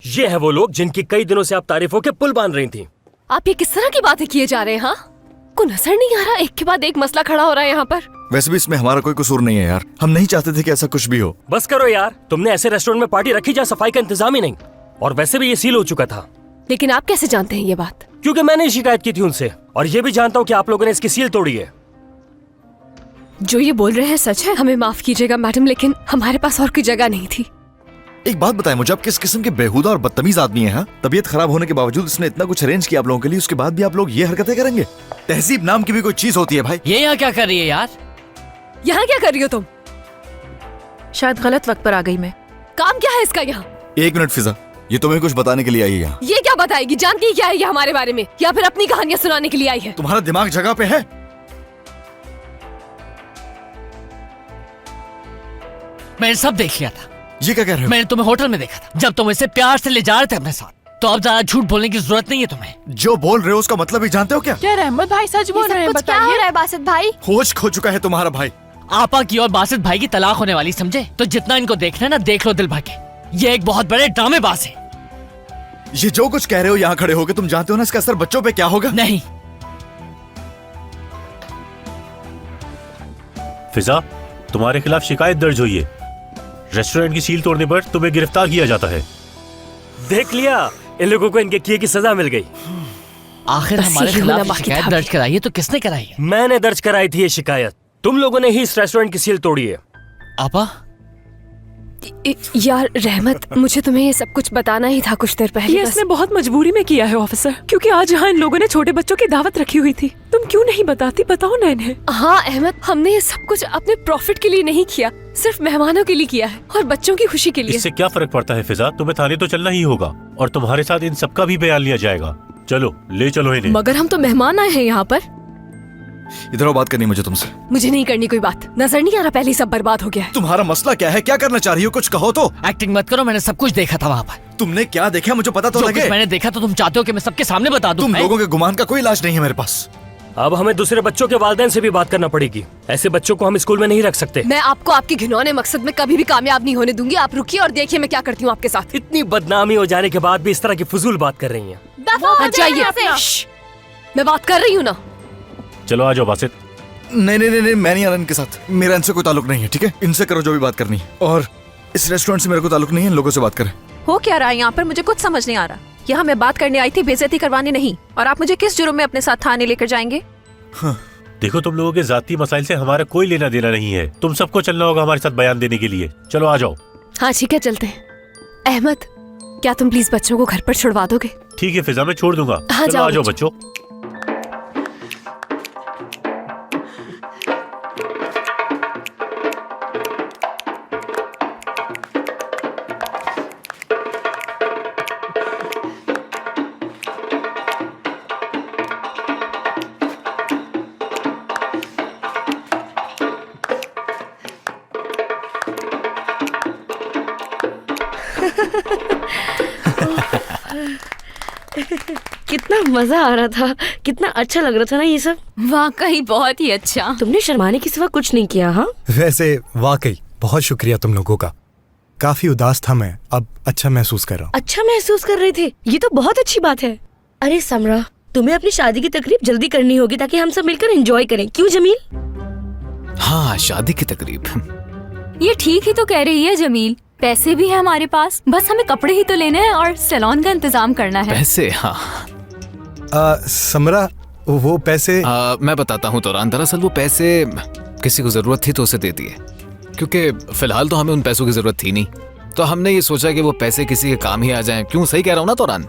ये है वो लोग जिनकी कई दिनों से आप तारीफों के पुल बांध रही थी। आप ये किस तरह की बातें किए जा रहे हैं? हाँ, को नजर नहीं आ रहा एक के बाद एक मसला खड़ा हो रहा है यहाँ पर। वैसे भी इसमें हमारा कोई कसूर नहीं है यार, हम नहीं चाहते थे कि ऐसा कुछ भी हो। बस करो यार, तुमने ऐसे रेस्टोरेंट में पार्टी रखी जहाँ सफाई का इंतजाम ही नहीं, और वैसे भी ये सील हो चुका था। लेकिन आप कैसे जानते हैं ये बात? क्योंकि मैंने शिकायत की थी उनसे, और ये भी जानता हूँ कि आप लोगों ने इसकी सील तोड़ी है। जो ये बोल रहे हैं सच है? हमें माफ कीजिएगा मैडम, लेकिन हमारे पास और कोई जगह नहीं थी। एक बात बताएं मुझे, आप किस किस्म के बेहुदा और बदतमीज आदमी हैं? तबीयत खराब होने के बावजूद इसने इतना कुछ अरेंज किया आप लोगों के लिए, उसके बाद भी आप लोग ये हरकतें करेंगे? तहजीब नाम की भी कोई चीज होती है भाई। ये यहाँ क्या कर रही है यार? यहाँ क्या कर रही हो तुम? शायद गलत वक्त पर आ गई मैं। काम क्या है इसका यहाँ? एक मिनट फिजा, ये तुम्हें कुछ बताने के लिए आई है यहाँ। ये क्या बताएगी? जानती है क्या है ये हमारे बारे में, या फिर अपनी कहानियाँ सुनाने के लिए आई है? तुम्हारा दिमाग जगह पे है? मैंने सब देख लिया था। ये क्या कह रहे हो? मैंने तुम्हें होटल में देखा था जब तुम इसे प्यार से ले जा रहे थे अपने साथ। तो अब ज्यादा झूठ बोलने की जरूरत नहीं है तुम्हें। जो बोल रहे हो उसका मतलब ही जानते हो क्या? क्या रहमत भाई सच बोल रहे हैं? क्या हो रहा है बासित भाई? होश खो चुका है तुम्हारा भाई। आपा की और बासित भाई की तलाक होने वाली समझे? तो जितना इनको देखना है ना, देख लो दिल भर के। ये एक बहुत बड़े ड्रामेबाज है। ये जो कुछ कह रहे हो यहाँ खड़े होके, तुम जानते हो ना इसका असर बच्चों पे क्या होगा? नहीं। फिजा, तुम्हारे खिलाफ शिकायत दर्ज हुई है। रेस्टोरेंट की सील तोड़ने पर तुम्हें गिरफ्तार किया जाता है। देख लिया, इन लोगों को इनके किए की सजा मिल गई। आखिर हमारे खिलाफ शिकायत दर्ज कराई है तो किसने कराई है? मैंने दर्ज कराई थी ये शिकायत। तुम लोगों ने ही इस रेस्टोरेंट की सील तोड़ी है। आपा, यार रहमत, मुझे तुम्हें ये सब कुछ बताना ही था कुछ देर पहले। ये इसने बहुत मजबूरी में किया है ऑफिसर, क्योंकि आज यहाँ इन लोगों ने छोटे बच्चों की दावत रखी हुई थी। तुम क्यों नहीं बताती? बताओ ना इन्हें। हाँ अहमद, हमने ये सब कुछ अपने प्रॉफिट के लिए नहीं किया, सिर्फ मेहमानों के लिए किया है और बच्चों की खुशी के लिए। इससे क्या फर्क पड़ता है फिजा? तुम्हें थाने तो चलना ही होगा, और तुम्हारे साथ इन सबका भी बयान लिया जाएगा। चलो ले चलो इन्हें। मगर हम तो मेहमान आए हैं यहाँ पर। इधर आओ, बात करनी मुझे तुमसे। मुझे नहीं करनी कोई बात। नजर नहीं आ रहा पहले सब बर्बाद हो गया है। तुम्हारा मसला क्या है? क्या करना चाह रही हो? कुछ कहो तो। एक्टिंग मत करो, मैंने सब कुछ देखा था वहाँ पर। तुमने क्या देखा मुझे पता तो जो लगे। कुछ मैंने देखा तो तुम चाहते हो कि मैं सबके सामने बता दूं? तुम लोगों के गुमान का कोई इलाज नहीं है मेरे पास। अब हमें दूसरे बच्चों के वालिदैन से भी बात करना पड़ेगी। ऐसे बच्चों को हम स्कूल में नहीं रख सकते। मैं आपको आपके घिनौने मकसद में कभी भी कामयाब नहीं होने दूंगी। आप रुकिए और देखिए मैं क्या करती हूँ आपके साथ। इतनी बदनामी हो जाने के बाद भी इस तरह की फजूल बात कर रही हैं। जाइए, मैं बात कर रही हूँ ना। चलो आ जाओ बासित। नहीं नहीं नहीं, मैं नहीं आ रहा इनके साथ। मेरा इनसे कोई ताल्लुक नहीं है, ठीक है? इनसे करो जो भी बात करनी है, और इस रेस्टोरेंट से मेरा कोई ताल्लुक नहीं है। इन लोगों से बात करें। हो क्या रहा है यहाँ पर? मुझे कुछ समझ नहीं आ रहा। यहाँ मैं बात करने आई थी, बेइज्जती करवानी नहीं। और आप मुझे किस जुर्म में अपने साथ थाने लेकर जाएंगे? देखो, तुम लोगों के जाती मसाइल से हमारा कोई लेना देना नहीं है। तुम सबको चलना होगा हमारे साथ बयान देने के लिए। चलो आ जाओ। हाँ ठीक है, चलते हैं। अहमद, क्या तुम प्लीज बच्चों को घर पर छुड़वा दोगे? ठीक है फिजा, मैं छोड़ दूंगा। हाँ, चलो जाओ आ जाओ बच्चों। कितना मजा आ रहा था, कितना अच्छा लग रहा था ना ये सब। वाकई बहुत ही अच्छा। तुमने शर्माने के सिवा कुछ नहीं किया। हाँ वैसे वाकई बहुत शुक्रिया तुम लोगों का। काफी उदास था मैं, अब अच्छा महसूस कर रहा हूँ। अच्छा महसूस कर रहे थे, ये तो बहुत अच्छी बात है। अरे समरा, तुम्हें अपनी शादी की तकरीब जल्दी करनी होगी ताकि हम सब मिलकर एंजॉय करें। क्यों जमील? हाँ, शादी की तकरीब। ये ठीक ही तो कह रही है जमील। पैसे भी है हमारे पास, बस हमें कपड़े ही तो लेने हैं और सैलून का इंतजाम करना है। पैसे? हाँ। समरा, वो पैसे मैं बताता हूँ तोरान। दरअसल वो पैसे किसी को जरूरत थी तो उसे दे दिए, क्योंकि फिलहाल तो हमें उन पैसों की जरूरत थी नहीं। तो हमने ये सोचा कि वो पैसे किसी के काम ही आ जाएं। क्यों, सही कह रहा हूँ ना तोरान?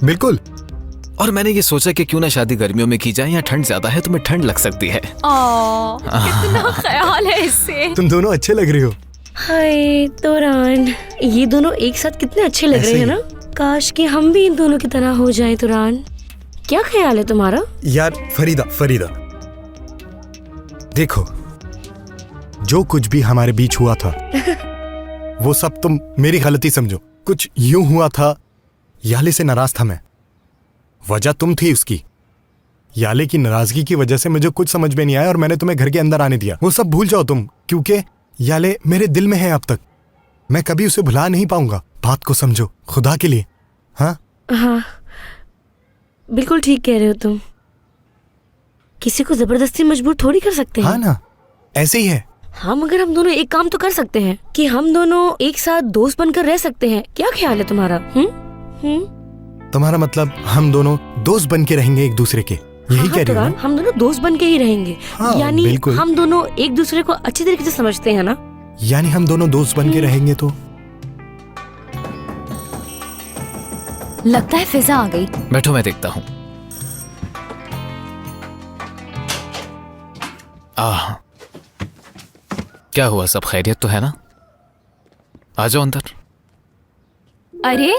बिल्कुल। और मैंने ये सोचा कि क्यों ना शादी गर्मियों में की जाए, यहाँ ठंड ज्यादा है, तुम्हें ठंड लग सकती है। कितना ख्याल है इससे। तुम दोनों अच्छे लग रही हो। हाय तुरान, ये दोनों एक साथ कितने अच्छे लग रहे हैं ना। काश कि हम भी इन दोनों की तरह हो जाएं। तुरान, क्या ख्याल है तुम्हारा? यार फरीदा, देखो जो कुछ भी हमारे बीच हुआ था वो सब तुम मेरी गलती समझो। कुछ यूं हुआ था, याले से नाराज था मैं, वजह तुम थी उसकी। याले की नाराजगी की वजह से मुझे कुछ समझ में नहीं आया और मैंने तुम्हें घर के अंदर आने दिया। वो सब भूल जाओ तुम, क्योंकि याले मेरे दिल में है अब तक। मैं कभी उसे भुला नहीं पाऊंगा। बात को समझो खुदा के लिए। हाँ हाँ बिल्कुल ठीक कह रहे हो तुम। किसी को जबरदस्ती मजबूर थोड़ी कर सकते हैं। हाँ ना, ऐसे ही है। हाँ मगर हम दोनों एक काम तो कर सकते हैं कि हम दोनों एक साथ दोस्त बनकर रह सकते हैं। क्या ख्याल है तुम्हारा? तुम्हारा मतलब हम दोनों दोस्त बन के रहेंगे एक दूसरे के, यही कह रही हो ना? हम दोनों दोस्त बन के ही रहेंगे। हाँ, यानी बिल्कुल। हम दोनों एक दूसरे को अच्छी तरीके से समझते हैं ना। यानी हम दोनों दोस्त बन के रहेंगे तो लगता है फिजा आ गई। बैठो मैं देखता हूँ। क्या हुआ, सब खैरियत तो है ना? आ जाओ अंदर। अरे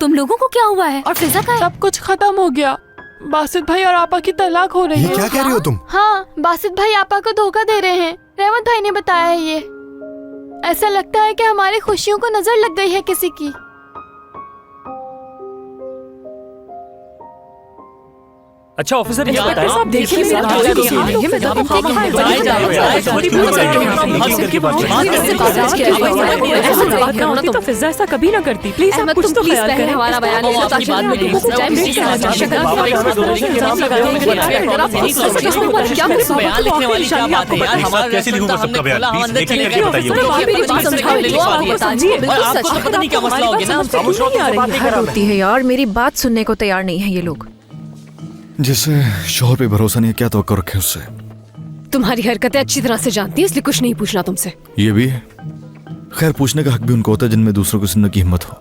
तुम लोगों को क्या हुआ है? और फिजा का है? सब कुछ खत्म हो गया। बासित भाई और आपा की तलाक हो रही ये है। क्या कह रही हो तुम? हाँ, बासित भाई आपा को धोखा दे रहे हैं। रहमत भाई ने बताया है ये। ऐसा लगता है कि हमारी खुशियों को नजर लग गई है किसी की। अच्छा ऑफिसर ये बताएं। आप देखिए तो फिजा ऐसा कभी ना करती। प्लीज आप कुछ तो ख्याल करें। हमारा बयान ले लो ताकि कैसे लिखूंगा सबका बयान? प्लीज एक एक करके बताइए। होती है यार, मेरी बात सुनने को तैयार नहीं है ये लोग। जिसे शोहर पे भरोसा नहीं है, क्या तो रखे उससे। तुम्हारी हरकतें अच्छी तरह से जानती है, इसलिए कुछ नहीं पूछना तुमसे। ये भी है। खैर पूछने का हक भी उनको होता है जिनमें दूसरों को सुनने की हिम्मत हो।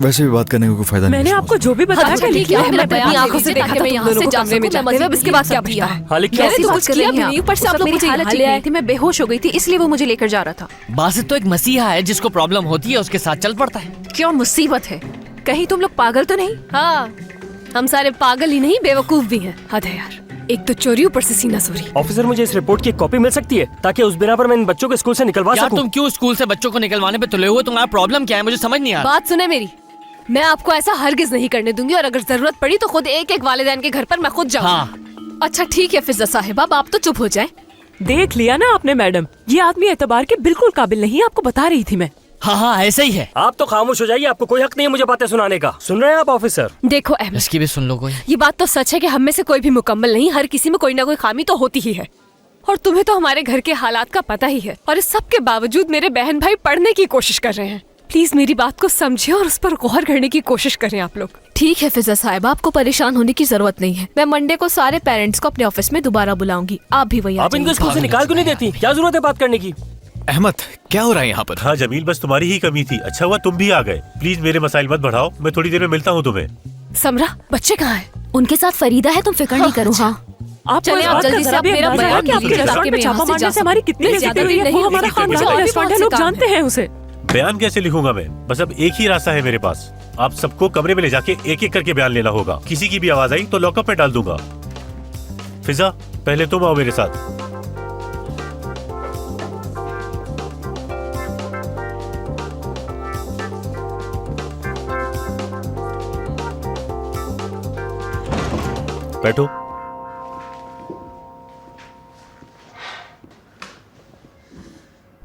वैसे भी बात करने का कोई फायदा नहीं। मैंने आपको जो भी बताया अच्छा, ठीक है, मैंने अपनी आंखों से देखा था तुम दोनों को कमरे में जाते हुए। अब इसके बाद क्या पूछता है? हाँ लेकिन मैंने तो कुछ किया भी नहीं, ऊपर से आप लोग मुझे हालत ठीक नहीं थी, मैं बेहोश हो गई थी, इसलिए वो मुझे लेकर जा रहा था। बासित तो एक मसीहा है, जिसको प्रॉब्लम होती है उसके साथ चल पड़ता है। क्या मुसीबत है? कहीं तुम लोग पागल तो नहीं? हाँ, हम सारे पागल ही नहीं बेवकूफ भी हैं। हद है यार, एक तो चोरी ऊपर से सीना चोरी। ऑफिसर मुझे इस रिपोर्ट की एक कॉपी मिल सकती है ताकि उस बिना पर मैं इन बच्चों को स्कूल से निकलवा यार सकूं। तुम क्यों स्कूल से बच्चों को निकलवाने पे तुले हुए? तुम्हारा प्रॉब्लम क्या है? मुझे समझ नहीं आ रहा। बात सुने मेरी, मैं आपको ऐसा हरगिज नहीं करने दूंगी और अगर जरूरत पड़ी तो खुद एक एक वालिदैन के घर पर मैं खुद जाऊंगी। हाँ। अच्छा ठीक है फिजा साहिबा, आप तो चुप हो जाए। देख लिया ना आपने मैडम, ये आदमी एतबार के बिल्कुल काबिल नहीं है, आपको बता रही थी मैं। हाँ ऐसा ही है। आप तो खामोश हो जाइए, आपको कोई हक नहीं है मुझे बातें सुनाने का। सुन रहे हैं आप ऑफिसर? देखो अहमद, इसकी भी सुन लो कोई। ये बात तो सच है कि हम में से कोई भी मुकम्मल नहीं, हर किसी में कोई ना कोई खामी तो होती ही है। और तुम्हें तो हमारे घर के हालात का पता ही है, और इस सब के बावजूद मेरे बहन भाई पढ़ने की कोशिश कर रहे हैं। प्लीज मेरी बात को समझे और उस पर गौर करने की कोशिश करें आप लोग। ठीक है फिजा साहिबा, आपको परेशान होने की जरूरत नहीं है। मैं मंडे को सारे पेरेंट्स को अपने ऑफिस में दोबारा बुलाऊंगी। आप भी वही आप इनको स्कूल से निकाल क्यों नहीं देती? क्या जरूरत है बात करने की? अहमद क्या हो रहा है यहाँ पर? हाँ जमील, बस तुम्हारी ही कमी थी। अच्छा हुआ तुम भी आ गए। प्लीज मेरे मसाइल मत बढ़ाओ, मैं थोड़ी देर में मिलता हूँ तुम्हें। समरा, बच्चे कहाँ हैं? उनके साथ फरीदा है, तुम फिक्र नहीं करो। हाँ आप चलिए, आप जल्दी से मेरा बयान कि आपके लीजिए रेस्टोरेंट ताकि में मैं छापा यहाँ से मारने जा से हमारी सकूं। कितनी ज्यादा बेइज्जती हुई देर है, नहीं वो हमारा रुकी, खानदान मुझे का और भी रेस्टोरेंट है, बहुत लोग से काम जानते हैं उसे। बयान कैसे लिखूंगा मैं? बस अब एक ही रास्ता है मेरे पास। आप सबको कमरे में ले जाके एक एक करके बयान लेना होगा। किसी की भी आवाज आई तो लॉकअप में डाल दूंगा। फिजा पहले तुम आओ मेरे साथ। बैठो।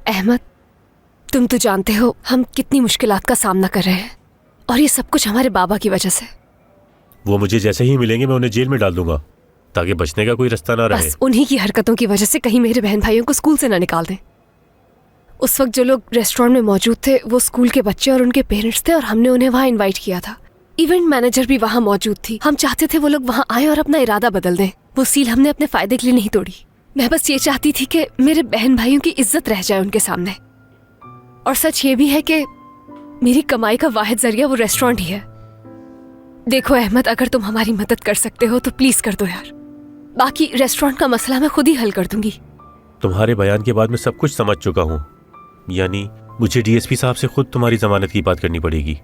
अहमद, तुम तो जानते हो हम कितनी मुश्किलात का सामना कर रहे हैं, और ये सब कुछ हमारे बाबा की वजह से। वो मुझे जैसे ही मिलेंगे मैं उन्हें जेल में डाल दूंगा ताकि बचने का कोई रास्ता ना रहे। बस उन्हीं की हरकतों की वजह से कहीं मेरे बहन भाइयों को स्कूल से ना निकाल दें। उस वक्त जो लोग रेस्टोरेंट में मौजूद थे वो स्कूल के बच्चे और उनके पेरेंट्स थे, और हमने उन्हें वहाँ इनवाइट किया था। इवेंट मैनेजर भी वहाँ मौजूद थी। हम चाहते थे वो लोग वहाँ आए और अपना इरादा बदल दें। वो सील हमने अपने फायदे के लिए नहीं तोड़ी। मैं बस ये चाहती थी कि मेरे बहन भाइयों की इज्जत रह जाए उनके सामने। और सच ये भी है कि मेरी कमाई का वाहिद जरिया वो रेस्टोरेंट ही है। देखो अहमद, अगर तुम हमारी मदद कर सकते हो तो प्लीज कर दो यार। बाकी रेस्टोरेंट का मसला मैं खुद ही हल कर दूंगी। तुम्हारे बयान के बाद मैं सब कुछ समझ चुका हूँ। यानी मुझे डीएसपी साहब से खुद तुम्हारी जमानत की बात करनी पड़ेगी।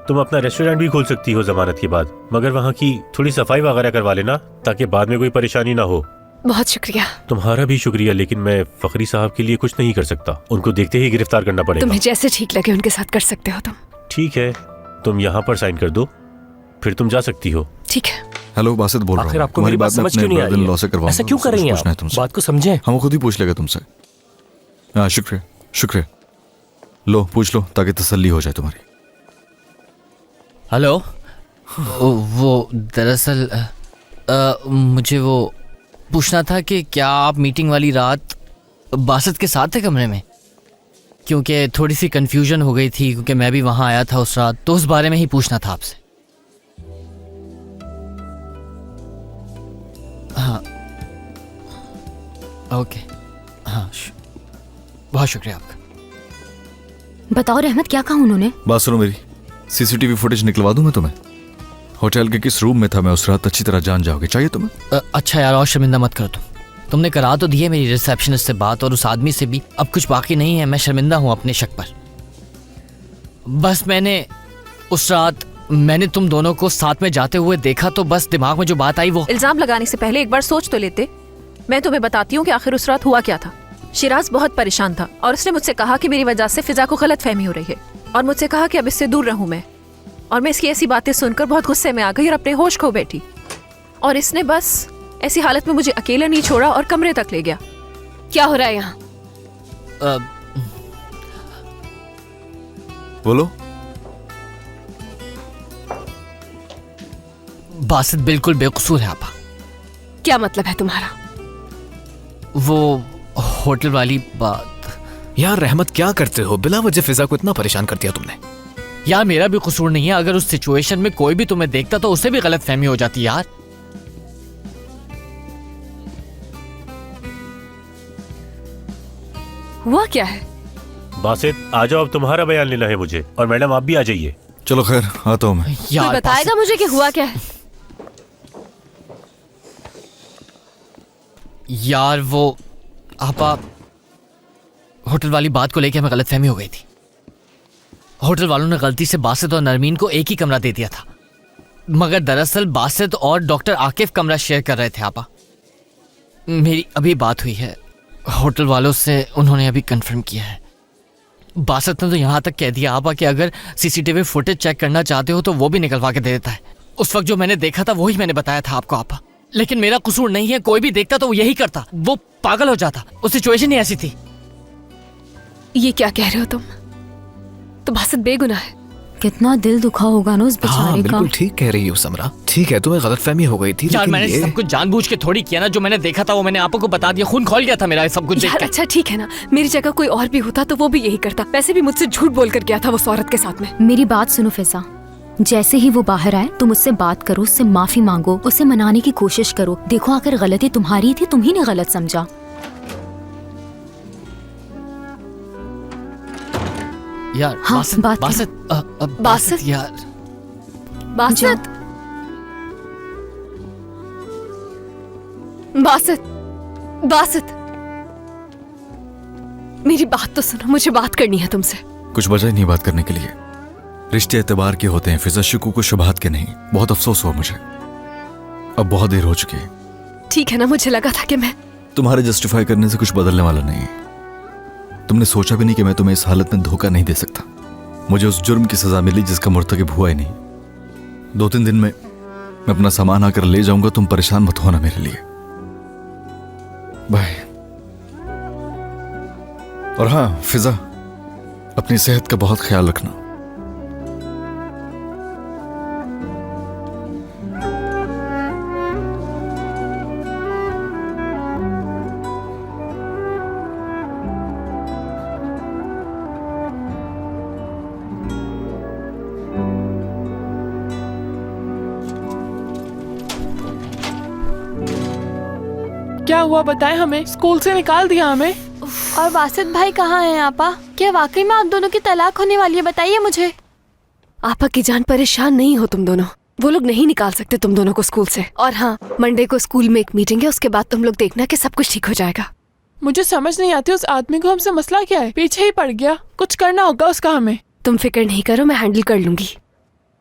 तुम अपना रेस्टोरेंट भी खोल सकती हो जमानत के बाद, मगर वहाँ की थोड़ी सफाई वगैरह करवा लेना ताकि बाद में कोई परेशानी ना हो। बहुत शुक्रिया। तुम्हारा भी शुक्रिया, लेकिन मैं फखरी साहब के लिए कुछ नहीं कर सकता। उनको देखते ही गिरफ्तार करना पड़ेगा। तुम्हें जैसे ठीक लगे उनके साथ कर सकते हो तुम। ठीक है, तुम यहाँ पर साइन कर दो, फिर तुम जा सकती हो। ठीक है। हेलो बासित बोल रहा आखिर हूँ। आपको मेरी बात समझ क्यों नहीं आ रही लॉ से है? करवाऊंगा। ऐसा क्यों कर रही हैं पूछना है आप? तुमसे। बात को समझें। हम खुद ही पूछ लेगा तुमसे। हाँ शुक्रिया शुक्रिया। लो पूछ लो ताकि तसल्ली हो जाए तुम्हारी। हेलो। वो दरअसल मुझे वो पूछना था कि क्या आप मीटिंग वाली रात बासत के साथ थे कमरे में? क्योंकि थोड़ी सी कंफ्यूजन हो गई थी, क्योंकि मैं भी वहाँ आया था उस रात, तो उस बारे में ही पूछना था आपसे। हाँ ओके, हाँ बहुत शुक्रिया आपका। बताओ रहमत, क्या कहा उन्होंने? बात सुनो मेरी, सीसीटीवी फुटेज निकलवा दूं मैं तुम्हें? होटल के किस रूम में था मैं उस रात, अच्छी तरह जान जाओगे। चाहिए तुम्हें? अच्छा यार, और शर्मिंदा मत करो तुमने करा तो दी है मेरी रिसेप्शनिस्ट से बात, और उस आदमी से भी। अब कुछ बाकी नहीं है, मैं शर्मिंदा हूँ अपने शक पर। बस मैंने उस रात तुम दोनों को साथ में जाते हुए देखा, तो बस दिमाग में जो बात आई वो। इल्जाम लगाने से पहले एक बार सोच तो लेते। मैं तुम्हें बताती हूँ कि आखिर उस रात हुआ क्या था। शिराज बहुत परेशान था और उसने मुझसे कहा कि मेरी वजह से फिजा को गलतफहमी हो रही है, और मुझसे कहा कि अब इससे दूर रहूं मैं। और मैं इसकी ऐसी बातें सुनकर बहुत गुस्से में आ गई और अपने होश खो बैठी। और इसने बस ऐसी हालत में मुझे अकेला नहीं छोड़ा और कमरे तक ले गया। क्या हो रहा है यहाँ? बोलो। बासित बिल्कुल बेकसूर है आपा। क्या मतलब है तुम्हारा? वो होटल वाली बात। यार रहमत, क्या करते हो? बिला वजह फिजा को इतना परेशान कर दिया तुमने। यार मेरा भी कसूर नहीं है, अगर उस सिचुएशन में कोई भी तुम्हें देखता तो उसे भी गलतफहमी हो जाती यार। हुआ क्या है? बासित आ जाओ, अब तुम्हारा बयान लेना है मुझे, और मैडम आप भी आ जाइए। चलो खैर, आता हूँ मैं। कोई बताएगा मुझे कि हुआ क्या है? यार वो आपा, होटल वाली बात को लेकर हमें गलतफहमी हो गई थी। होटल वालों ने गलती से बासित और नरमीन को एक ही कमरा दे दिया था, मगर दरअसल बासित और डॉक्टर आकिफ कमरा शेयर कर रहे थे आपा। मेरी अभी बात हुई है होटल वालों से, उन्होंने अभी कंफर्म किया है। बासित ने तो यहाँ तक कह दिया आपा कि अगर सीसीटीवी फुटेज चेक करना चाहते हो तो वो भी निकलवा के दे देता है। उस वक्त जो मैंने देखा था वही मैंने बताया था आपको आपा। लेकिन मेरा कसूर नहीं है, कोई भी देखता तो वो यही करता, वो पागल हो जाता। उस सिचुएशन ही ऐसी थी। ये क्या कह रहे हो तुम? तो बासित बेगुनाह है। कितना दिल दुखा होगा ना उस बेचारे का। बिल्कुल ठीक कह रही हो समरा। ठीक है, तुम्हें गलतफहमी हो गई थी, यार लेकिन मैंने सब कुछ जानबूझ के थोड़ी किया ना। जो मैंने देखा था वो मैंने आपको बता दिया। खून खोल गया था मेरा सब कुछ देख के। अच्छा ठीक है ना, मेरी जगह कोई और भी होता तो वो भी यही करता। वैसे भी मुझसे झूठ बोल कर गया था वो उस औरत के साथ में। मेरी बात सुनो फिजा, जैसे ही वो बाहर आए तुम उससे बात करो, उससे माफी मांगो, उसे मनाने की कोशिश करो। देखो आखिर गलती तुम्हारी थी, तुम ही ने गलत समझा। यार हाँ, बासित, बात बासित, बासित यार, बासित, बासित, बासित, मेरी बात तो सुनो, मुझे बात करनी है तुमसे। कुछ वजह नहीं बात करने के लिए। रिश्ते एतबार के होते हैं फिजा, शिकू को शुभात के नहीं। बहुत अफसोस हुआ मुझे, अब बहुत देर हो चुकी है। ठीक है ना, मुझे लगा था कि मैं तुम्हारे जस्टिफाई करने से कुछ बदलने वाला नहीं है। तुमने सोचा भी नहीं कि मैं तुम्हें इस हालत में धोखा नहीं दे सकता। मुझे उस जुर्म की सजा मिली जिसका मुर्तकिब हुआ ही नहीं। 2-3 दिन में मैं अपना सामान आकर ले जाऊंगा, तुम परेशान मत होना मेरे लिए। बाय। और हाँ फिजा, अपनी सेहत का बहुत ख्याल रखना। क्या हुआ बताएं हमें। स्कूल से निकाल दिया हमें। और बासित भाई कहाँ हैं आपा? क्या वाकई में आप दोनों की तलाक होने वाली है? बताइए मुझे। आपा की जान, परेशान नहीं हो तुम दोनों। वो लोग नहीं निकाल सकते तुम दोनों को स्कूल से। और हाँ, मंडे को स्कूल में एक मीटिंग है, उसके बाद तुम लोग देखना कि सब कुछ ठीक हो जाएगा। मुझे समझ नहीं आती उस आदमी को हमसे मसला क्या है। पीछे ही पड़ गया, कुछ करना होगा उसका हमें। तुम फिक्र नहीं करो, मैं हैंडल कर लूंगी।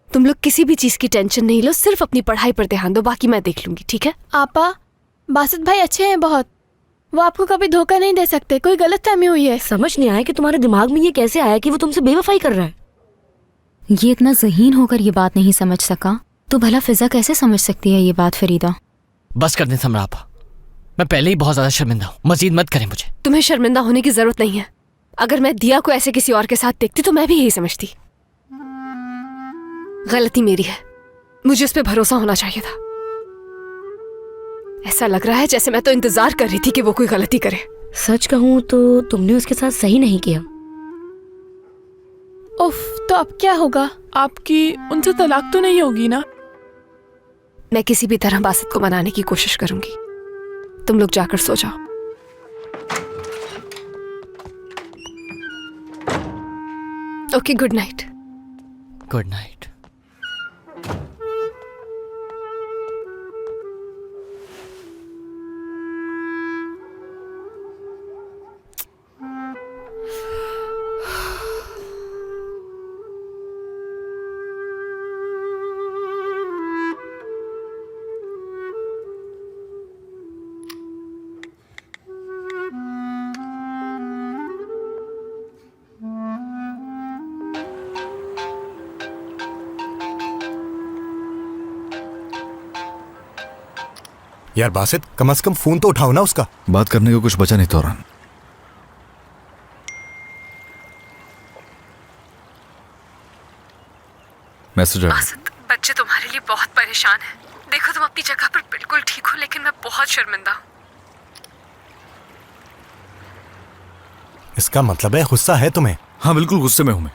तुम लोग किसी भी चीज की टेंशन नहीं लो, सिर्फ अपनी पढ़ाई पर ध्यान दो, बाकी मैं देख लूंगी। ठीक है? आपा, बासित भाई अच्छे हैं बहुत, वो आपको कभी धोखा नहीं दे सकते। कोई गलतफहमी हुई है। समझ नहीं आया कि तुम्हारे दिमाग में ये कैसे आया कि वो तुमसे बेवफाई कर रहा है। ये इतना ज़हीन होकर ये बात नहीं समझ सका तो भला फिजा कैसे समझ सकती है ये बात फरीदा? बस कर दें समरा आपा, मैं पहले ही बहुत ज्यादा शर्मिंदा हूँ, मजीद मत करें मुझे। तुम्हें शर्मिंदा होने की जरूरत नहीं है। अगर मैं दिया को ऐसे किसी और के साथ देखती तो मैं भी यही समझती। गलती मेरी है, मुझे उस पर भरोसा होना चाहिए था। ऐसा लग रहा है जैसे मैं तो इंतजार कर रही थी कि वो कोई गलती करे। सच कहूँ तो तुमने उसके साथ सही नहीं किया। उफ, तो अब क्या होगा? आपकी उनसे तलाक तो नहीं होगी ना? मैं किसी भी तरह बासित को मनाने की कोशिश करूंगी। तुम लोग जाकर सो जाओ। Okay, good night. Good night. यार बासित, कम से कम फोन तो उठाओ ना उसका। बात करने को कुछ बचा नहीं तोरान। मैसेज आया। बासित, बच्चे तुम्हारे लिए बहुत परेशान हैं। देखो, तुम अपनी जगह पर बिल्कुल ठीक हो, लेकिन मैं बहुत शर्मिंदा हूँ। इसका मतलब है गुस्सा है तुम्हें? हाँ, बिल्कुल गुस्से में हूं मैं।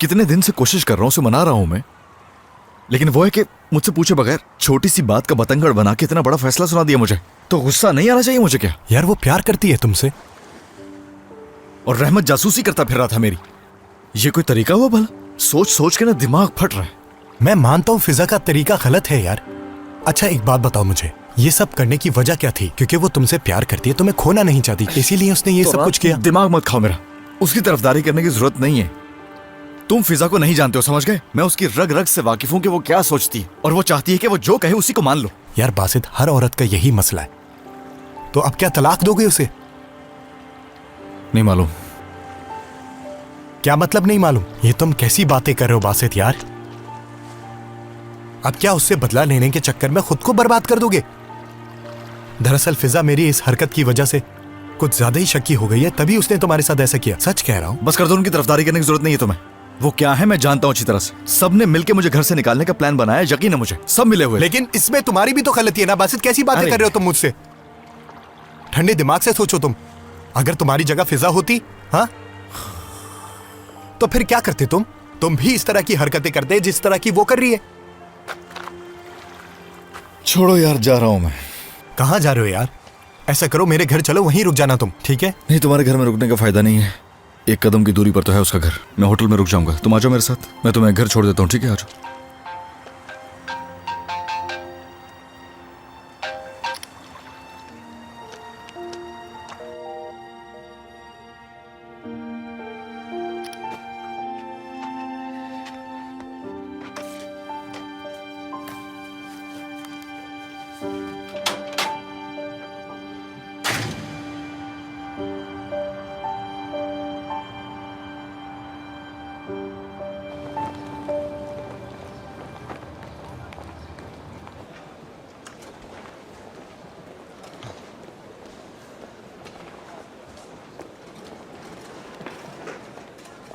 कितने दिन से कोशिश कर रहा हूं, उसे मना रहा हूं मैं, लेकिन वो है कि मुझसे पूछे बगैर छोटी सी बात का बतंगड़ बना के इतना बड़ा फैसला सुना दिया मुझे। तो गुस्सा नहीं आना चाहिए मुझे क्या? यार वो प्यार करती है तुमसे, और रहमत जासूसी करता फिर रहा था मेरी। ये कोई तरीका हुआ भला? सोच सोच के ना दिमाग फट रहा है। मैं मानता हूँ फिजा का तरीका गलत है यार। अच्छा एक बात बताओ मुझे, ये सब करने की वजह क्या थी? क्योंकि वो तुमसे प्यार करती है, तुम्हें खोना नहीं चाहती, इसीलिए उसने ये सब कुछ किया। दिमाग मत खाओ मेरा, उसकी तरफदारी करने की जरूरत नहीं है। तुम फिजा को नहीं जानते हो, समझ गए? मैं उसकी रग रग से वाकिफ हूं कि वो क्या सोचती है, और वो चाहती है कि वो जो कहे उसी को मान लो। यार बासित, हर औरत का यही मसला है। तो अब क्या तलाक दोगे उसे? नहीं मालूम। क्या मतलब नहीं मालूम? ये तुम कैसी बातें कर रहे हो बासित यार? अब क्या उससे बदला लेने के चक्कर में खुद को बर्बाद कर दोगे? दरअसल फिजा मेरी इस हरकत की वजह से कुछ ज्यादा ही शक्की हो गई है, तभी उसने तुम्हारे साथ ऐसा किया। सच कह रहा हूं। बस कर दो, उनकी तरफदारी करने की जरूरत नहीं है तुम्हें। वो क्या है मैं जानता हूं अच्छी तरह से। सबने मिलकर मुझे घर से निकालने का प्लान बनाया, यकीन है मुझे, सब मिले हुए। लेकिन इसमें तुम्हारी भी तो गलती है ना बासित। कैसी बातें कर रहे हो तुम मुझसे? ठंडे दिमाग से सोचो तुम। अगर तुम्हारी जगह फिजा होती, हाँ, तो फिर क्या करते तुम? तुम भी इस तरह की हरकतें करते जिस तरह की वो कर रही है। छोड़ो यार, जा रहा हूं मैं। कहाँ जा रहे हो यार? ऐसा करो, मेरे घर चलो, वहीं रुक जाना तुम, ठीक है? नहीं, तुम्हारे घर में रुकने का फायदा नहीं है। एक कदम की दूरी पर तो है उसका घर। मैं होटल में रुक जाऊंगा, तुम आ जाओ मेरे साथ। मैं तुम्हें घर छोड़ देता हूँ, ठीक है? आ जाओ।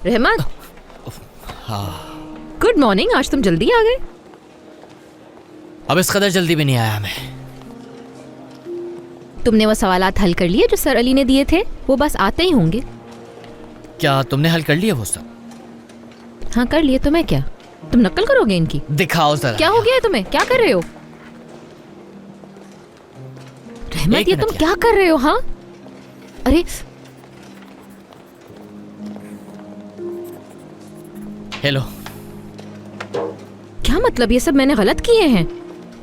रहमत, गुड मॉर्निंग। आज तुम जल्दी आ गए। अब इस कदर जल्दी भी नहीं आया मैं। तुमने वो सवालात हल कर लिए जो सर अली ने दिए थे? वो बस आते ही होंगे। क्या तुमने हल कर लिया वो सब? हाँ कर लिए। तो मैं क्या, तुम नकल करोगे इनकी? दिखाओ जरा। क्या हो गया है तुम्हें? क्या कर रहे हो रहमत? ये तुम क्या कर रहे हो? हाँ, अरे हेलो। क्या मतलब? ये सब मैंने गलत किए हैं?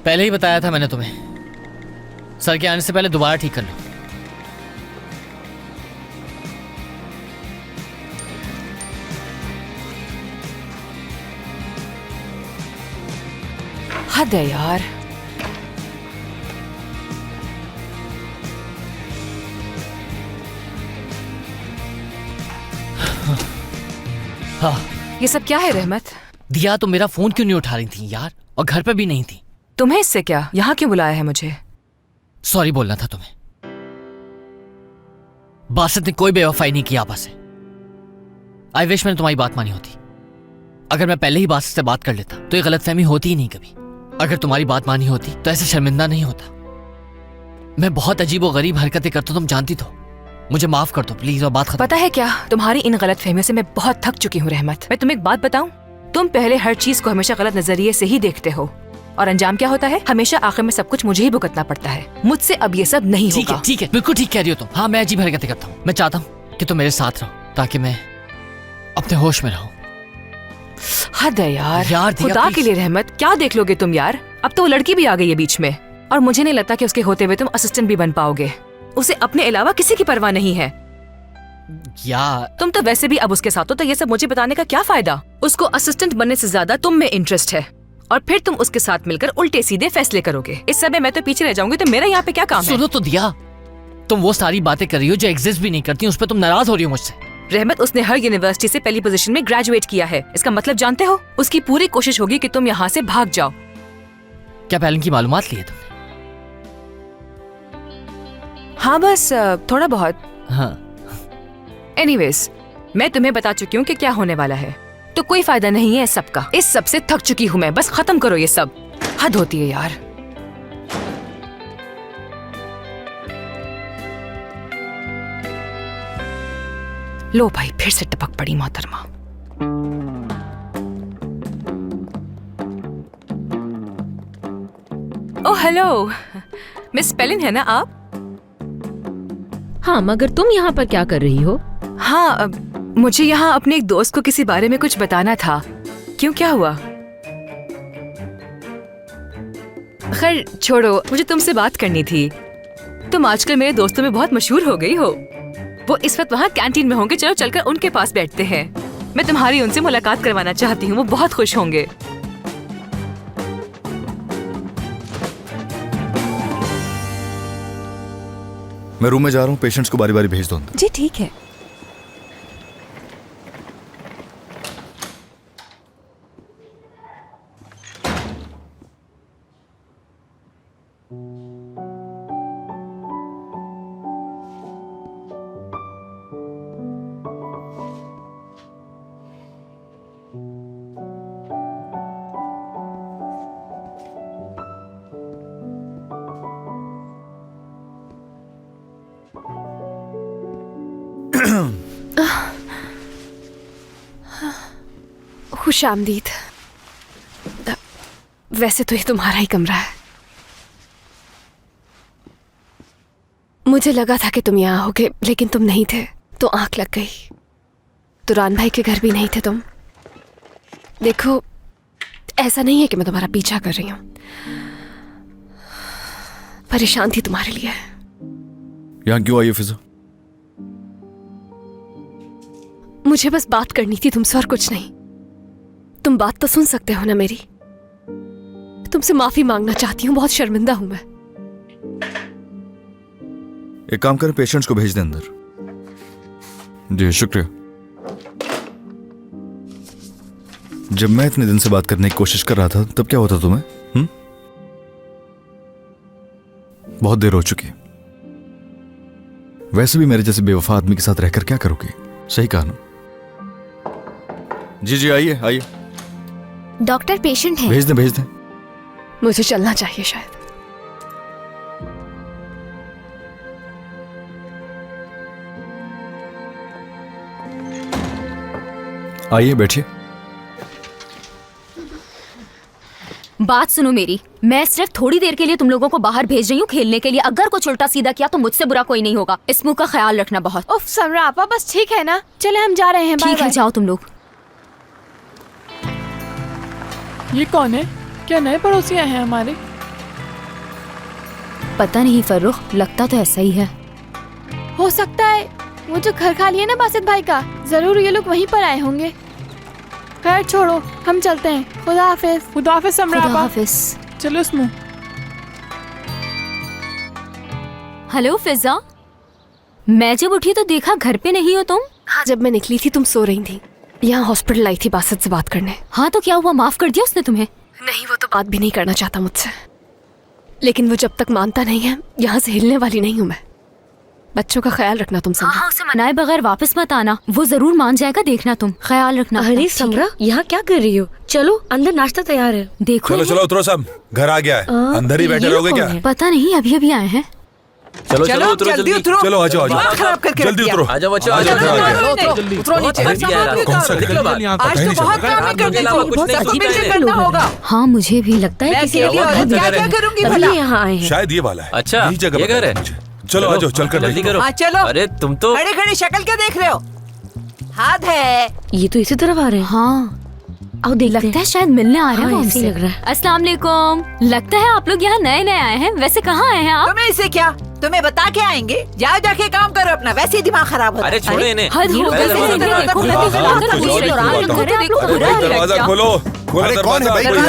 पहले ही बताया था मैंने तुम्हें। सर के आने से पहले दोबारा ठीक कर लो। हद है यार। हाँ, ये सब क्या है रहमत? दिया तो मेरा फोन क्यों नहीं उठा रही थी यार, और घर पे भी नहीं थी। तुम्हें इससे क्या? यहाँ क्यों बुलाया है मुझे? सॉरी बोलना था तुम्हें। बासित ने कोई बेवफाई नहीं की आपस से। आई विश मैंने तुम्हारी बात मानी होती। अगर मैं पहले ही बासित से बात कर लेता तो ये गलतफहमी होती ही नहीं कभी। अगर तुम्हारी बात मानी होती तो ऐसे शर्मिंदा नहीं होता। मैं बहुत अजीब और गरीब हरकतें करता, तुम जानती तो। मुझे माफ कर दो प्लीज और बात खत्म। पता है क्या, तुम्हारी इन गलत फहमियों से मैं बहुत थक चुकी हूँ रहमत। मैं तुम्हें एक बात बताऊं, तुम पहले हर चीज को हमेशा गलत नजरिए से ही देखते हो और अंजाम क्या होता है, हमेशा आखिर में सब कुछ मुझे ही भुगतना पड़ता है। मुझसे अब ये सब नहीं होगा। ठीक है, बिल्कुल ठीक कह रही हो तुम। हाँ, मैं अजीब हरकतें करता हूँ। मैं चाहता हूँ कि तुम मेरे साथ रहो ताकि मैं अपने होश में रहूं। हद है यार दिया, खुदा के लिए रहमत, क्या देख लोगे तुम यार। अब तो वो लड़की भी आ गई है बीच में और मुझे नहीं लगता कि उसके होते हुए तुम असिस्टेंट भी बन पाओगे। उसे अपने अलावा किसी की परवाह नहीं है। यार तुम तो वैसे भी अब उसके साथ हो, तो ये सब मुझे बताने का क्या फायदा। उसको असिस्टेंट बनने से ज्यादा तुम में इंटरेस्ट है और फिर तुम उसके साथ मिलकर उल्टे सीधे फैसले करोगे। इस समय मैं तो पीछे रह जाऊंगी, तो मेरा यहाँ पे क्या काम है। सुनो तो दिया, तुम वो सारी बातें कर रही हो जो एग्जिस्ट भी नहीं करती, उस पर तुम नाराज हो रही हो मुझसे। रहमत, उसने हर यूनिवर्सिटी से पहली पोजीशन में ग्रेजुएट किया है। इसका मतलब जानते हो, उसकी पूरी कोशिश होगी कि तुम यहाँ से भाग जाओ। क्या पहले की मालूमात ली है तुमने? हाँ बस थोड़ा बहुत। हाँ। एनीवेज, मैं तुम्हें बता चुकी हूँ कि क्या होने वाला है, तो कोई फायदा नहीं है इस सब का। इस सब से थक चुकी हूँ मैं, बस खत्म करो ये सब। हद होती है यार। लो भाई, फिर से टपक पड़ी मोहतरमा। ओह हेलो, मिस पेलिन है ना आप? हाँ, मगर तुम यहाँ पर क्या कर रही हो? हाँ, मुझे यहाँ अपने एक दोस्त को किसी बारे में कुछ बताना था। क्यों, क्या हुआ? खैर छोड़ो, मुझे तुमसे बात करनी थी। तुम आजकल मेरे दोस्तों में बहुत मशहूर हो गई हो। वो इस वक्त वहाँ कैंटीन में होंगे, चलो चलकर उनके पास बैठते हैं। मैं तुम्हारी उनसे मुलाकात करवाना चाहती हूँ, वो बहुत खुश होंगे। मैं रूम में जा रहा हूँ, पेशेंट्स को बारी बारी भेज दो अंदर। जी ठीक है। खुश आमदीद। वैसे तो ये तुम्हारा ही कमरा है। मुझे लगा था कि तुम यहाँ होगे, लेकिन तुम नहीं थे, तो आंख लग गई। तुरान भाई के घर भी नहीं थे तुम। देखो, ऐसा नहीं है कि मैं तुम्हारा पीछा कर रही हूँ, परेशान थी तुम्हारे लिए। यहाँ क्यों आई है फिजा? मुझे बस बात करनी थी तुमसे और कुछ नहीं। तुम बात तो सुन सकते हो ना मेरी? तुमसे माफी मांगना चाहती हूँ, बहुत शर्मिंदा हूं मैं। एक काम करें, पेशेंट्स को भेज दें अंदर। जी शुक्रिया। जब मैं इतने दिन से बात करने की कोशिश कर रहा था, तब क्या होता तुम्हें? बहुत देर हो चुकी है। वैसे भी मेरे जैसे बेवफा आदमी के साथ रहकर क्या करोगे? सही कहा ना? जी जी, आइए आइए। डॉक्टर, पेशेंट है। भेज दें भेज दें। मुझे चलना चाहिए शायद। आइए बैठिए। बात सुनो मेरी, मैं सिर्फ थोड़ी देर के लिए तुम लोगों को बाहर भेज रही हूँ खेलने के लिए। अगर कुछ उल्टा सीधा किया तो मुझसे बुरा कोई नहीं होगा। इस मुंह का ख्याल रखना बहुत। उफ समरा आपा, बस ठीक है ना? चले हम जा रहे हैं। ठीक है, जाओ तुम लोग। ये कौन है? क्या नए पड़ोसी आए हैं हमारे? पता नहीं फर्रुख, लगता तो ऐसा ही है। हो सकता है वो जो घर खाली है ना बासित भाई का, जरूर ये लोग वहीं पर आए होंगे। खैर छोड़ो, हम चलते हैं। खुदा हाफिज। खुदा हाफिज समरा खुदा आपा। हाफिज। चलो स्मू। हेलो फिजा, मैं जब उठी तो देखा घर पे नहीं हो तुम। हाँ, जब मैं निकली थी तुम सो रही थी। यहाँ हॉस्पिटल आई थी बासित से बात करने। हाँ तो क्या हुआ, माफ कर दिया उसने तुम्हें? नहीं, वो तो बात भी नहीं करना चाहता मुझसे। लेकिन वो जब तक मानता नहीं है, यहाँ से हिलने वाली नहीं हूँ मैं। बच्चों का ख्याल रखना तुम सब। हाँ, उसे मनाए बगैर वापस मत आना, वो जरूर मान जाएगा, देखना तुम ख्याल रखना। अरे समरा, यहाँ क्या कर रही हो? चलो अंदर नाश्ता तैयार है। देखो चलो चलो उतरो सब, घर आ गया है। अंदर ही बैठे रहोगे क्या? पता नहीं, अभी अभी आए हैं। चलो चलो उतरो जल्दी उतरो। चलो आ जाओ आ जाओ जल्दी उतरो। आ जाओ बच्चों, आ जाओ उतरो नीचे। कौन सा घर? आज तो बहुत काम है करने को, बहुत सबको मिलकर करना होगा। हाँ मुझे भी लगता है मैं क्या करूँगी भला? यहाँ आए हैं। शायद ये वाला है। अच्छा, यही जगह ये घर है। चलो आ जाओ, चलकर जल्दी देखो। करो। चलो। अरे तुम तो खड़ी खड़ी शक्ल क्या देख रहे हो? हाथ है। ये तो इसी तरफ आ रहे हैं। हाँ आओ देखते लगता है शायद मिलने आ रहे हैं हाँ, वो ऐसे हमसे। लग रहा है। अस्सलाम वालेकुम। लगता है आप लोग यहाँ नए नए आए हैं। वैसे कहाँ आए हैं आप? तुम्हें इसे क्या, तुम्हें बता के आएंगे? जाओ जाके काम करो अपना, वैसे ही दिमाग खराब होता है। अरे छोड़ो इन्हें। हद हो गई। दरवाजा खोलो। अरे कौन है भाई? कोई है?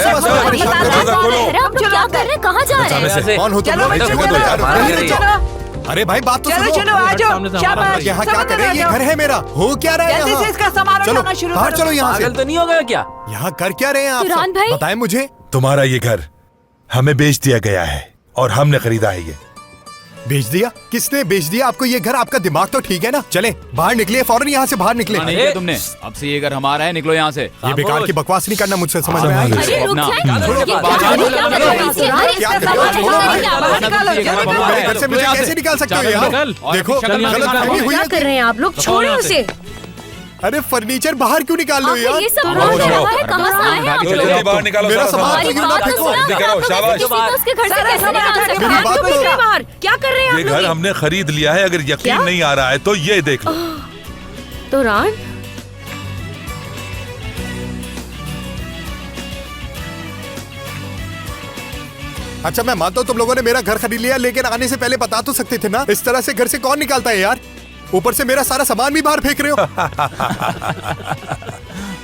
परेशान कर दरवाजा खोलो। आप लोग क्या कर रहे हैं? कहाँ जा रहे हैं? कौन हो तुम चलो लोग? बच्चों, जगह दो यार। चलो अरे भाई बात तो चलो सुनो। चलो आ जाओ, शाबाश। यहाँ क्या समझ कर रहे हैं? में ये आ घर है मेरा। हो क्या रहा है जल्दी यहाँ? से इसका सामान चलो उठाना शुरू बाहर करो। चलो यहाँ से। तो नहीं हो गया क्या? यहाँ कर क्या रहे हैं आप तुरान सब? भाई? बताएं मुझे। तुम्हारा ये घर हमें बेच दिया गया है और हमने खरीदा है ये। बेच दिया? किसने बेच दिया आपको ये घर? आपका दिमाग तो ठीक है ना? चले बाहर निकलिए, फौरन यहाँ से बाहर निकले। नहीं किया तुमने, अब से ये घर हमारा है, निकलो यहाँ से। ये बेकार की बकवास नहीं करना मुझसे, समझ में आया? अरे रुक जाइए। मेरे घर से मुझे कैसे निकाल सकते हो यार? देखो गलतफहमी हुई क्या है। कर रहे हैं आप लोग? छोड़ो उसे। अरे फर्नीचर बाहर क्यों निकाल रहे हो यार? ये सब हो रहा है, कहाँ से आए हैं आप लोग? जल्दी बाहर निकालो मेरा सारा सामान सामान। तो यूं ना फेंको। जल्दी करो, शाबाश। किसी को उसके घर से कैसे निकाल सकते मेरी हैं? बात तो बाहर क्या कर रहे हैं ये आप घर लोग? हमने खरीद लिया है, अगर यकीन नहीं आ रहा है तो ये देख लो। तुरान अच्छा मैं मानता हूँ तुम लोगों ने मेरा घर खरीद लिया, लेकिन आने से पहले बता तो सकते थे ना। इस तरह से घर से कौन निकालता है यार? ऊपर से मेरा सारा सामान भी बाहर फेंक रहे हो।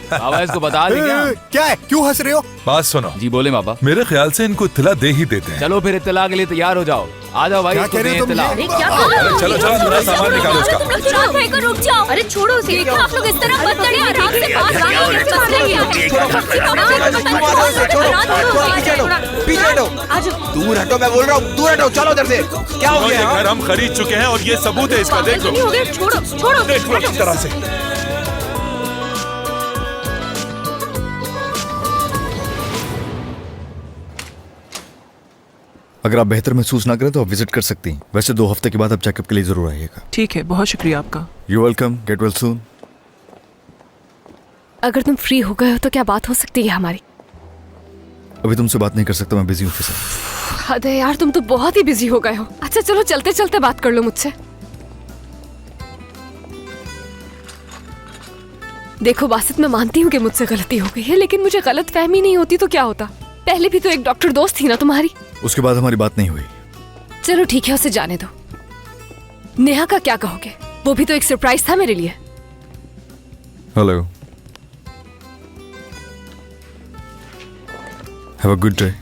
बाबा इसको बता दे क्या? क्या है? क्यों हंस रहे हो? बात सुनो जी बोले बाबा। मेरे ख्याल से इनको इत्तला दे ही देते हैं। चलो फिर इत्तला के लिए तैयार हो जाओ। आ जाओ भाई, क्या इसको कह रहे दें हो तुम? इत्तला। अरे क्या अरे चलो चलो पूरा सामान निकालो इसका। तुरान भाई को रुक जाओ। अरे छोड़ो उसे। देखो आप लोग इस तरह मत करिए, आराम से बात पीछे हटो, दूर हटो, मैं बोल रहा हूँ, दूर हटो, चलो उधर से। क्या हो ये गया? घर हम खरीद चुके हैं और ये सबूत है इसका, देख लो। छोड़ो छोड़ो। देख लो किस तरह से। अगर आप बेहतर महसूस ना करें तो आप विजिट कर सकती हैं। वैसे 2 हफ्ते के बाद आप चेकअप के लिए जरूर आइएगा। ठीक है, बहुत शुक्रिया आपका। You welcome, get well soon. अगर तुम फ्री हो गए हो तो क्या बात हो सकती है हमारी? अभी तुमसे बात नहीं कर सकता, मैं बिजी हूँ ऑफिस। हद है यार, तुम तो बहुत ही बिजी हो गए हो। अच्छा चलो चलते चलते बात कर लो मुझसे। देखो बासित, मैं मानती हूँ कि मुझसे गलती हो गई है, लेकिन मुझे गलत फहमी नहीं होती तो क्या होता? पहले भी तो एक डॉक्टर दोस्त थी ना तुम्हारी। उसके बाद हमारी बात नहीं हुई। चलो ठीक है, उसे जाने दो। नेहा का क्या कहोगे? वो भी तो एक सरप्राइज था मेरे लिए। Hello, have a good day.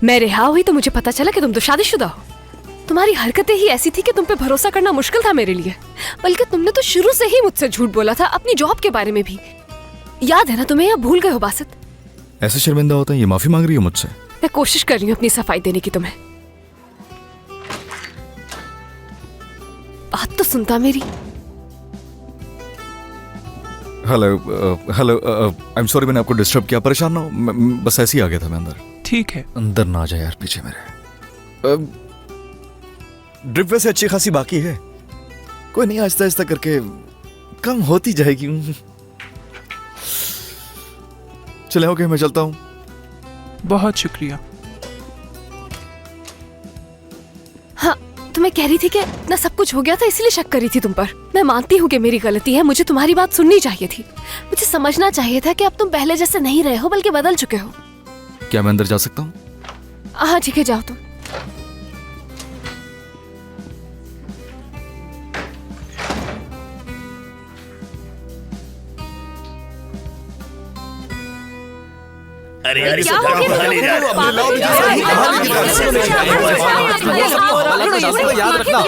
मैं रिहा हुई तो मुझे पता चला कि तुम तो शादीशुदा हो। तुम्हारी हरकतें ही ऐसी थी कि तुम पे भरोसा करना मुश्किल था मेरे लिए। बल्कि तुमने तो शुरू से ही मुझसे झूठ बोला था, अपनी जॉब के बारे में भी। याद है ना तुम्हें, या भूल गए हो बासित? ऐसे शर्मिंदा होता है? ये माफी मांग रही हो मुझसे? मैं कोशिश कर रही हूँ अपनी सफाई देने की तुम्हें। बात तो सुनता मेरी। Hello hello, I am sorry मैंने आपको डिस्टर्ब किया। परेशान ना हो, बस ऐसे ही आ गया था मैं अंदर। ठीक है। अंदर ना आ जाए यार, पीछे मेरे। ड्रिप वैसे अच्छी खासी बाकी है, कोई नहीं, आहिस्ता आहिस्ता करके कम होती जाएगी। चले ओके, मैं चलता हूँ। बहुत शुक्रिया। हाँ, तो मैं कह रही थी कि ना सब कुछ हो गया था इसलिए शक कर रही थी तुम पर। मैं मानती हूँ कि मेरी गलती है, मुझे तुम्हारी बात सुननी चाहिए थी। मुझे समझना चाहिए था कि अब तुम पहले जैसे नहीं रहे हो, बल्कि बदल चुके हो। क्या मैं अंदर जा सकता हूँ? हाँ ठीक है, जाओ तुम। अरे यार क्या हो गया? याद रखना।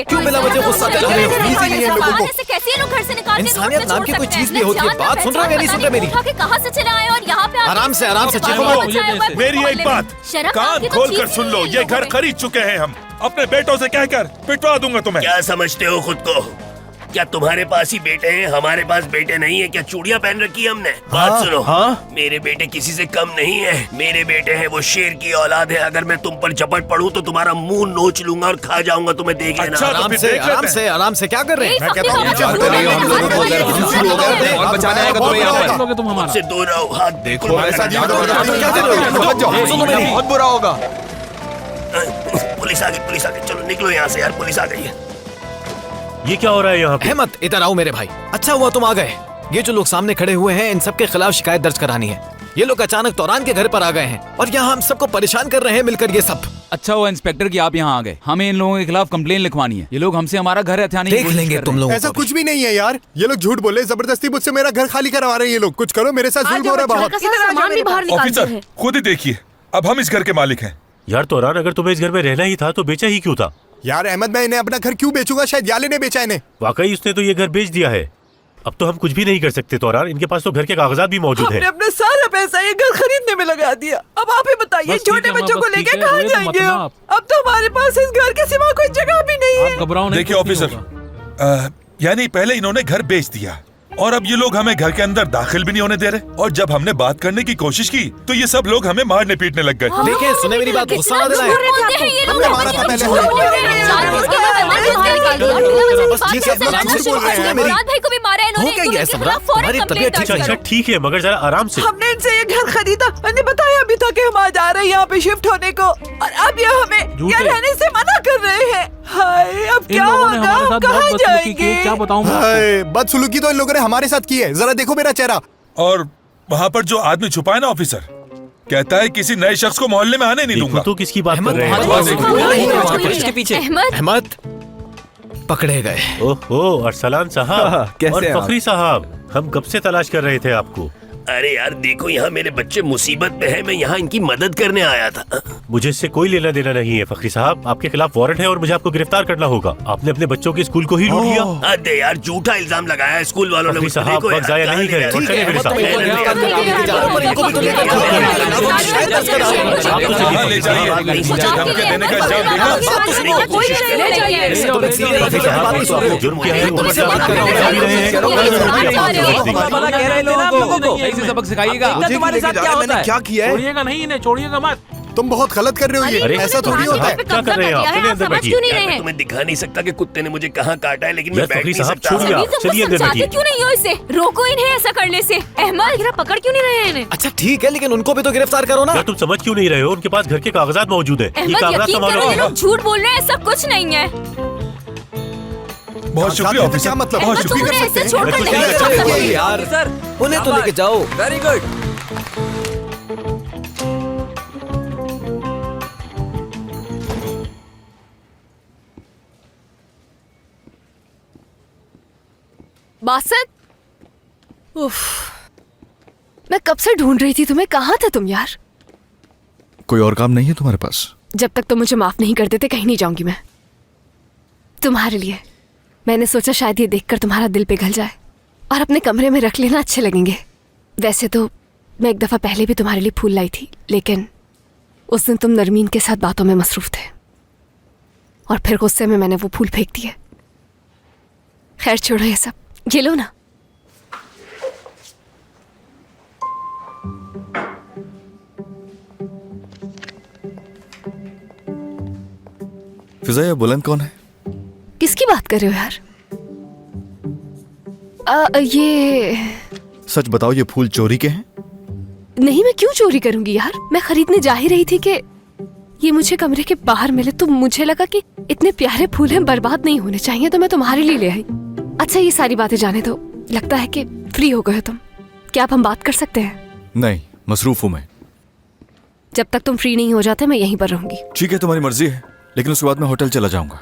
क्यों मिला मुझे गुस्सा चला रहे हो? कैसे लोग घर से निकालते हैं? इंसानियत नाम की कोई चीज भी होती है। बात सुन रहे हो या नहीं सुन रहे मेरी? कहाँ से चले आए और यहाँ पे आराम से चीखो। मेरी एक बात कान खोल कर सुन लो, ये घर खरीद चुके हैं हम। अपने बेटों से कहकर पिटवा दूंगा तुम्हें। क्या समझते हो खुद को? क्या तुम्हारे पास ही बेटे हैं, हमारे पास बेटे नहीं है? क्या चूड़ियां पहन रखी है हमने? बात सुनो, मेरे बेटे किसी से कम नहीं है। मेरे बेटे हैं वो शेर की औलाद है। अगर मैं तुम पर झपट पड़ूं तो तुम्हारा मुंह नोच लूंगा और खा जाऊंगा, तुम्हें देख लेना। आराम से क्या कर रहे हैं? मुझसे दूर रहो। हाथ देखो बहुत बुरा होगा। पुलिस आ गई, चलो निकलो यहाँ से यार, पुलिस आ गई है। ये क्या हो रहा है यहाँ पे? अहमद इधर आओ मेरे भाई। अच्छा हुआ तुम आ गए। ये जो लोग सामने खड़े हुए हैं, इन सबके खिलाफ शिकायत दर्ज करानी है। ये लोग अचानक तौरान के घर पर आ गए हैं और यहाँ हम सबको परेशान कर रहे हैं मिलकर ये सब। अच्छा हुआ इंस्पेक्टर कि आप यहाँ आ गए। हमें इन लोगों के खिलाफ कंप्लेन लिखवानी है। ये लोग हमसे हमारा घर हथियाने देख लेंगे तुम लोग। ऐसा कुछ भी नहीं है यार, ये लोग झूठ बोले, जबरदस्ती मुझसे मेरा घर खाली करवा रहे हैं। ये लोग कुछ करो, मेरे साथ जुल्म हो रहा है बहुत। ऑफिसर खुद ही देखिए, अब हम इस घर के मालिक हैं। यार तौरान, अगर तुम्हें इस घर में रहना ही था तो बेचा ही क्यों था? यार अहमद, मैं इन्हें अपना घर क्यों बेचूंगा? शायद याले ने बेचा इन्हें। वाकई उसने तो ये घर बेच दिया है। अब तो हम कुछ भी नहीं कर सकते तौरान, इनके पास तो घर के कागजात भी मौजूद है। अपना सारा पैसा ये घर खरीदने में लगा दिया। अब आप ही बताइए, छोटे बच्चों को लेके कहाँ जाएंगे? अब तो हमारे पास इस घर के सिवा कोई जगह भी नहीं है। देखिए ऑफिसर, यानी पहले इन्होंने घर बेच दिया और अब ये लोग हमें घर के अंदर दाखिल भी नहीं होने दे रहे। और जब हमने बात करने की कोशिश की तो ये सब लोग हमें मारने पीटने लग गए। देखिए, सुने मेरी बात, गुस्सा ना दिलाएं। हमने मारा था पहले। अच्छा ठीक है, मगर जरा आराम से। हमने इनसे ये घर खरीदा, मैंने बताया अभी था कि हम आज आ रहे हैं यहाँ पे शिफ्ट होने को, और अब ये हमें यहाँ रहने से मना कर रहे हैं। हाय, अब क्या होगा? हम कहाँ जाएंगे? क्या बताऊं? बदसलूकी तो इन लोगों ने हमारे साथ की है। जरा देखो मेरा चेहरा। और वहाँ पर जो आदमी छुपा है ना ऑफिसर, कहता है किसी नए शख्स को मोहल्ले में आने नहीं दूंगा। तो किसकी बात कर रहे हैं? पीछे अहमद पकड़े गए। ओहो, अरसलान साहब और फखरी साहब, हम कब से तलाश कर रहे थे आपको। अरे यार देखो, यहाँ मेरे बच्चे मुसीबत में है, मैं यहाँ इनकी मदद करने आया था। मुझे इससे कोई लेना देना नहीं है फखरी साहब। आपके खिलाफ वारंट है और मुझे आपको गिरफ्तार करना होगा। आपने अपने बच्चों के स्कूल को ही लूट लिया। अरे यार, झूठा इल्जाम लगाया स्कूल वालों ने। साहब वक्त जाया नहीं करें, चलिए मेरे साथ। ऐसे सबक सिखाइएगा। तुम्हारे साथ क्या होता है? क्या किया है? छोड़िएगा नहीं इन्हें, छोड़िएगा मत। तुम बहुत गलत कर रहे हो। ये ऐसा थोड़ी होता है। क्या कर रहे हैं आप? चलिए अंदर बैठिए। मैं तुम्हें दिखा नहीं सकता कि कुत्ते ने मुझे कहाँ काटा है, लेकिन मैं बैठ नहीं सकता। छोड़िए आप, चलिए अंदर बैठिए। क्यों नहीं हो इसे? रोको इन्हें ऐसा करने से। अहमद, पकड़ क्यों नहीं रहे हैं इन्हें? अच्छा ठीक है, लेकिन उनको भी तो गिरफ्तार करो ना। क्या तुम समझ क्यों नहीं रहे हो? उनके पास घर के कागजात मौजूद है। अहमद, यकीन करो, ये लोग झूठ बोल रहे हैं, ऐसा कुछ नहीं है। बहुत शुक्रिया ऑफिसर। क्या मतलब? बहुत शुक्रिया। यार उन्हें तो लेके जाओ। Very good. बासत, उफ, मैं कब से ढूंढ रही थी तुम्हें। कहाँ थे तुम यार? कोई और काम नहीं है तुम्हारे पास? जब तक तुम मुझे माफ नहीं कर देते कहीं नहीं जाऊंगी मैं। तुम्हारे लिए मैंने सोचा शायद ये देखकर तुम्हारा दिल पिघल जाए और अपने कमरे में रख लेना अच्छे लगेंगे। वैसे तो मैं एक दफा पहले भी तुम्हारे लिए फूल लाई थी, लेकिन उस दिन तुम नरमीन के साथ बातों में मसरूफ थे और फिर गुस्से में मैंने वो फूल फेंक दिए। खैर छोड़ो ये सब, ये लो ना। फिजा, ये बुलंद कौन है? किसकी बात कर रहे हो यार? ये सच बताओ, ये फूल चोरी के हैं? नहीं, मैं क्यों चोरी करूंगी यार। मैं खरीदने जा ही रही थी कि ये मुझे कमरे के बाहर मिले, तो मुझे लगा कि इतने प्यारे फूल हैं, बर्बाद नहीं होने चाहिए, तो मैं तुम्हारे लिए ले आई। अच्छा ये सारी बातें जाने दो, लगता है कि फ्री हो गए हो तुम। क्या अब हम बात कर सकते हैं? नहीं, मसरूफ हूं मैं। जब तक तुम फ्री नहीं हो जाते मैं यहीं पर रहूंगी। ठीक है, तुम्हारी मर्जी है, लेकिन उसके बाद मैं होटल चला जाऊंगा।